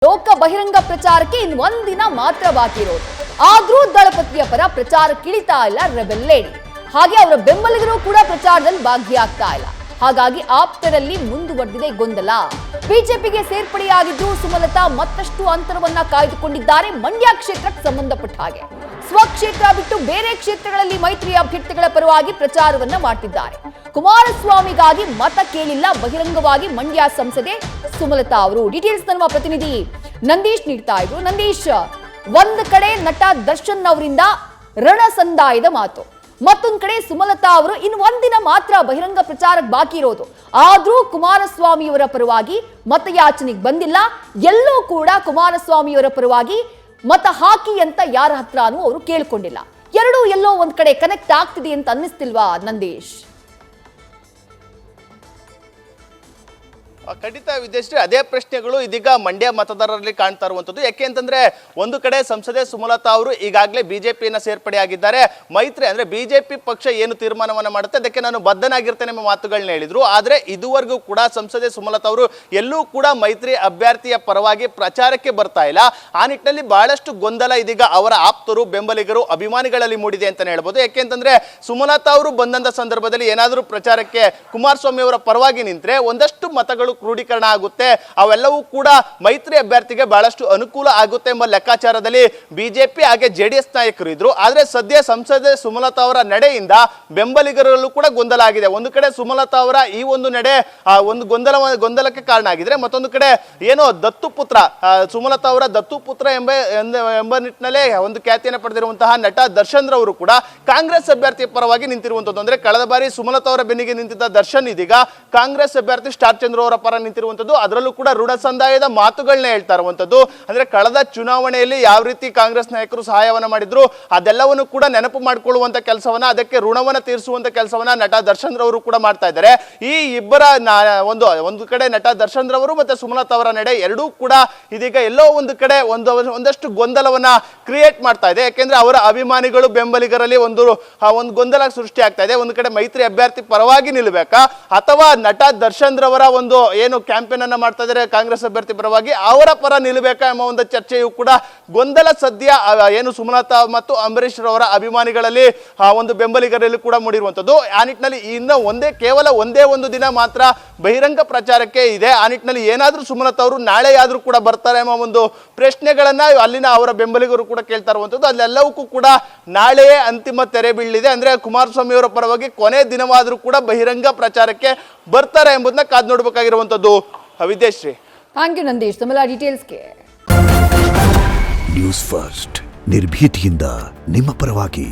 ಲೋಕ ಬಹಿರಂಗ ಪ್ರಚಾರಕ್ಕೆ ಇನ್ನು ಒಂದಿನ ಮಾತ್ರ ಬಾಕಿ ಇರೋದು. ಆದ್ರೂ ದಳಪತಿಯ ಪರ ಪ್ರಚಾರಕ್ಕಿಳಿತಾ ಇಲ್ಲ ರೆಬೆಲ್ ಲೇಡಿ. ಹಾಗೆ ಅವರ ಬೆಂಬಲಿಗರು ಕೂಡ ಪ್ರಚಾರದಲ್ಲಿ ಭಾಗಿಯಾಗ್ತಾ ಇಲ್ಲ. ಹಾಗಾಗಿ ಆಪ್ತರಲ್ಲಿ ಮುಂದುವರೆದಿದೆ ಗೊಂದಲ. ಬಿಜೆಪಿಗೆ ಸೇರ್ಪಡೆಯಾಗಿದ್ದು ಸುಮಲತಾ ಮತ್ತಷ್ಟು ಅಂತರವನ್ನ ಕಾಯ್ದುಕೊಂಡಿದ್ದಾರೆ. ಮಂಡ್ಯ ಕ್ಷೇತ್ರಕ್ಕೆ ಸಂಬಂಧಪಟ್ಟ ಹಾಗೆ ಸ್ವಕ್ಷೇತ್ರ ಬಿಟ್ಟು ಬೇರೆ ಕ್ಷೇತ್ರಗಳಲ್ಲಿ ಮೈತ್ರಿ ಅಭ್ಯರ್ಥಿಗಳ ಪರವಾಗಿ ಪ್ರಚಾರವನ್ನ ಮಾಡ್ತಿದ್ದಾರೆ. ಕುಮಾರಸ್ವಾಮಿಗಾಗಿ ಮತ ಕೇಳಿಲ್ಲ ಬಹಿರಂಗವಾಗಿ ಮಂಡ್ಯ ಸಂಸದೆ ಸುಮಲತಾ ಅವರು. ಡೀಟೇಲ್ಸ್ ನಮ್ಮ ಪ್ರತಿನಿಧಿ ನಂದೀಶ್ ನೀಡ್ತಾ ಇದ್ರು. ನಂದೀಶ್, ಒಂದ್ ಕಡೆ ನಟ ದರ್ಶನ್ ಅವರಿಂದ ರಣ ಸಂದಾಯದ ಮಾತು, ಮತ್ತೊಂದ್ ಕಡೆ ಸುಮಲತಾ ಅವರು ಇನ್ನು ಒಂದಿನ ಮಾತ್ರ ಬಹಿರಂಗ ಪ್ರಚಾರಕ್ಕೆ ಬಾಕಿ ಇರೋದು. ಆದ್ರೂ ಕುಮಾರಸ್ವಾಮಿಯವರ ಪರವಾಗಿ ಮತಯಾಚನೆಗೆ ಬಂದಿಲ್ಲ. ಎಲ್ಲೂ ಕೂಡ ಕುಮಾರಸ್ವಾಮಿಯವರ ಪರವಾಗಿ ಮತ ಹಾಕಿ ಅಂತ ಯಾರ ಹತ್ರನೂ ಅವರು ಕೇಳ್ಕೊಂಡಿಲ್ಲ. ಎರಡೂ ಎಲ್ಲೋ ಒಂದ್ ಕಡೆ ಕನೆಕ್ಟ್ ಆಗ್ತಿದೆ ಅಂತ ಅನ್ನಿಸ್ತಿಲ್ವಾ ನಂದೀಶ್? ಖಂಡಿತ ವಿದ್ಯಶ್ರೀ, ಅದೇ ಪ್ರಶ್ನೆಗಳು ಇದೀಗ ಮಂಡ್ಯ ಮತದಾರರಲ್ಲಿ ಕಾಣ್ತಾ ಇರುವಂತದ್ದು. ಯಾಕೆ ಅಂತಂದ್ರೆ ಒಂದು ಕಡೆ ಸಂಸದೆ ಸುಮಲತಾ ಅವರು ಈಗಾಗಲೇ ಬಿಜೆಪಿಯನ್ನ ಸೇರ್ಪಡೆಯಾಗಿದ್ದಾರೆ. ಮೈತ್ರಿ ಅಂದ್ರೆ ಬಿಜೆಪಿ ಪಕ್ಷ ಏನು ತೀರ್ಮಾನವನ್ನ ಮಾಡುತ್ತೆ ಅದಕ್ಕೆ ನಾನು ಬದ್ಧನಾಗಿರ್ತೇನೆ ಎಂಬ ಮಾತುಗಳನ್ನ ಹೇಳಿದ್ರು. ಆದ್ರೆ ಇದುವರೆಗೂ ಕೂಡ ಸಂಸದೆ ಸುಮಲತಾ ಅವರು ಎಲ್ಲೂ ಕೂಡ ಮೈತ್ರಿ ಅಭ್ಯರ್ಥಿಯ ಪರವಾಗಿ ಪ್ರಚಾರಕ್ಕೆ ಬರ್ತಾ ಇಲ್ಲ. ಆ ನಿಟ್ಟಿನಲ್ಲಿ ಬಹಳಷ್ಟು ಗೊಂದಲ ಇದೀಗ ಅವರ ಆಪ್ತರು, ಬೆಂಬಲಿಗರು, ಅಭಿಮಾನಿಗಳಲ್ಲಿ ಮೂಡಿದೆ ಅಂತಾನೆ ಹೇಳ್ಬೋದು. ಯಾಕೆ ಅಂತಂದ್ರೆ ಸುಮಲತಾ ಅವರು ಬಂದಂತ ಸಂದರ್ಭದಲ್ಲಿ ಏನಾದರೂ ಪ್ರಚಾರಕ್ಕೆ ಕುಮಾರಸ್ವಾಮಿ ಅವರ ಪರವಾಗಿ ನಿಂತ್ರೆ ಒಂದಷ್ಟು ಮತಗಳು ಕ್ರೋಢೀಕರಣ ಆಗುತ್ತೆ. ಅವೆಲ್ಲವೂ ಕೂಡ ಮೈತ್ರಿ ಅಭ್ಯರ್ಥಿಗೆ ಬಹಳಷ್ಟು ಅನುಕೂಲ ಆಗುತ್ತೆ ಎಂಬ ಲೆಕ್ಕಾಚಾರದಲ್ಲಿ ಬಿಜೆಪಿ ಹಾಗೆ ಜೆಡಿಎಸ್ ನಾಯಕರು ಇದ್ರು. ಆದ್ರೆ ಸದ್ಯ ಸಂಸದೆ ಸುಮಲತಾ ಅವರ ನಡೆಯಿಂದ ಬೆಂಬಲಿಗರಲ್ಲೂ ಕೂಡ ಗೊಂದಲ ಆಗಿದೆ. ಒಂದು ಕಡೆ ಸುಮಲತಾ ಅವರ ಈ ಒಂದು ನಡೆ ಒಂದು ಗೊಂದಲಕ್ಕೆ ಕಾರಣ ಆಗಿದ್ರೆ, ಮತ್ತೊಂದು ಕಡೆ ಏನೋ ದತ್ತುಪುತ್ರ ಸುಮಲತಾ ಅವರ ದತ್ತುಪುತ್ರ ಎಂಬ ನಿಟ್ಟಿನಲ್ಲೇ ಒಂದು ಖ್ಯಾತಿಯನ್ನು ಪಡೆದಿರುವಂತಹ ನಟ ದರ್ಶನ್ ರವರು ಕೂಡ ಕಾಂಗ್ರೆಸ್ ಅಭ್ಯರ್ಥಿಯ ಪರವಾಗಿ ನಿಂತಿರುವಂತದ್ದು. ಅಂದ್ರೆ ಕಳೆದ ಬಾರಿ ಸುಮಲತಾ ಅವರ ಬೆನ್ನಿಗೆ ನಿಂತಿದ್ದ ದರ್ಶನ್ ಇದೀಗ ಕಾಂಗ್ರೆಸ್ ಅಭ್ಯರ್ಥಿ ಸ್ಟಾರ್ ಚಂದ್ರ ಅವರ ಪರ ನಿಂತಿರುವಂತದ್ದು. ಅದರಲ್ಲೂ ಕೂಡ ಋಣ ಸಂದಾಯದ ಮಾತುಗಳನ್ನ ಹೇಳ್ತಾ ಇರುವಂತದ್ದು. ಅಂದ್ರೆ ಕಳೆದ ಚುನಾವಣೆಯಲ್ಲಿ ಯಾವ ರೀತಿ ಕಾಂಗ್ರೆಸ್ ನಾಯಕರು ಸಹಾಯವನ್ನ ಮಾಡಿದ್ರು ಅದೆಲ್ಲವನ್ನು ಕೂಡ ನೆನಪು ಮಾಡಿಕೊಳ್ಳುವಂತ ಕೆಲಸವನ್ನ, ಅದಕ್ಕೆ ಋಣವನ್ನ ತೀರಿಸುವಂತ ಕೆಲಸವನ್ನ ನಟ ದರ್ಶನ್ ರವರು ಕೂಡ ಮಾಡ್ತಾ ಇದ್ದಾರೆ. ಈ ಇಬ್ಬರ ಒಂದು ಕಡೆ ನಟ ದರ್ಶನ್ ರವರು ಮತ್ತೆ ಸುಮಲತಾ ಅವರ ನಡೆ ಎರಡೂ ಕೂಡ ಇದೀಗ ಎಲ್ಲೋ ಒಂದು ಕಡೆ ಒಂದಷ್ಟು ಗೊಂದಲವನ್ನ ಕ್ರಿಯೇಟ್ ಮಾಡ್ತಾ ಇದೆ. ಯಾಕೆಂದ್ರೆ ಅವರ ಅಭಿಮಾನಿಗಳು, ಬೆಂಬಲಿಗರಲ್ಲಿ ಒಂದು ಗೊಂದಲ ಸೃಷ್ಟಿ ಆಗ್ತಾ ಇದೆ. ಒಂದು ಕಡೆ ಮೈತ್ರಿ ಅಭ್ಯರ್ಥಿ ಪರವಾಗಿ ನಿಲ್ಲಬೇಕಾ ಅಥವಾ ನಟ ದರ್ಶನ್ ರವರ ಒಂದು ಏನು ಕ್ಯಾಂಪೇನ್ ಅನ್ನ ಮಾಡ್ತಾ ಇದ್ದಾರೆ ಕಾಂಗ್ರೆಸ್ ಅಭ್ಯರ್ಥಿ ಪರವಾಗಿ ಅವರ ಪರ ನಿಲ್ಲಬೇಕಾ ಎಂಬ ಒಂದು ಚರ್ಚೆಯು ಕೂಡ ಗೊಂದಲ ಸದ್ಯ ಏನು ಸುಮಲತಾ ಮತ್ತು ಅಂಬರೀಶ್ ರವರ ಅಭಿಮಾನಿಗಳಲ್ಲಿ ಒಂದು ಬೆಂಬಲಿಗರಲ್ಲಿ ಕೂಡ ಮೂಡಿರುವಂತದ್ದು. ಆ ನಿಟ್ಟಿನಲ್ಲಿ ಇನ್ನು ಕೇವಲ ಒಂದೇ ಒಂದು ದಿನ ಮಾತ್ರ ಬಹಿರಂಗ ಪ್ರಚಾರಕ್ಕೆ ಇದೆ. ಆ ನಿಟ್ಟಿನಲ್ಲಿ ಏನಾದ್ರೂ ಸುಮಲತಾ ಅವರು ನಾಳೆ ಆದ್ರೂ ಕೂಡ ಬರ್ತಾರೆ ಎಂಬ ಒಂದು ಪ್ರಶ್ನೆಗಳನ್ನ ಅಲ್ಲಿನ ಅವರ ಬೆಂಬಲಿಗರು ಕೂಡ ಕೇಳ್ತಾ ಇರುವಂತದ್ದು. ಅಲ್ಲೆಲ್ಲವಕ್ಕೂ ಕೂಡ ನಾಳೆಯೇ ಅಂತಿಮ ತೆರೆ ಬೀಳಲಿದೆ. ಅಂದ್ರೆ ಕುಮಾರಸ್ವಾಮಿ ಅವರ ಪರವಾಗಿ ಕೊನೆ ದಿನವಾದ್ರೂ ಕೂಡ ಬಹಿರಂಗ ಪ್ರಚಾರಕ್ಕೆ ಬರ್ತಾರೆ ಎಂಬುದನ್ನ ಕಾದು ನೋಡಬೇಕಾಗಿರುವಂತದ್ದು. ವಿದ್ಯಶ್ರೀ, ಥ್ಯಾಂಕ್ ಯು ನಂದೀಶ್ ತಮ್ಮೆಲ್ಲ ಡೀಟೇಲ್ಸ್ಗೆ. ನ್ಯೂಸ್ ಫಸ್ಟ್ ನಿರ್ಭೀತಿಯಿಂದ ನಿಮ್ಮ ಪರವಾಗಿ.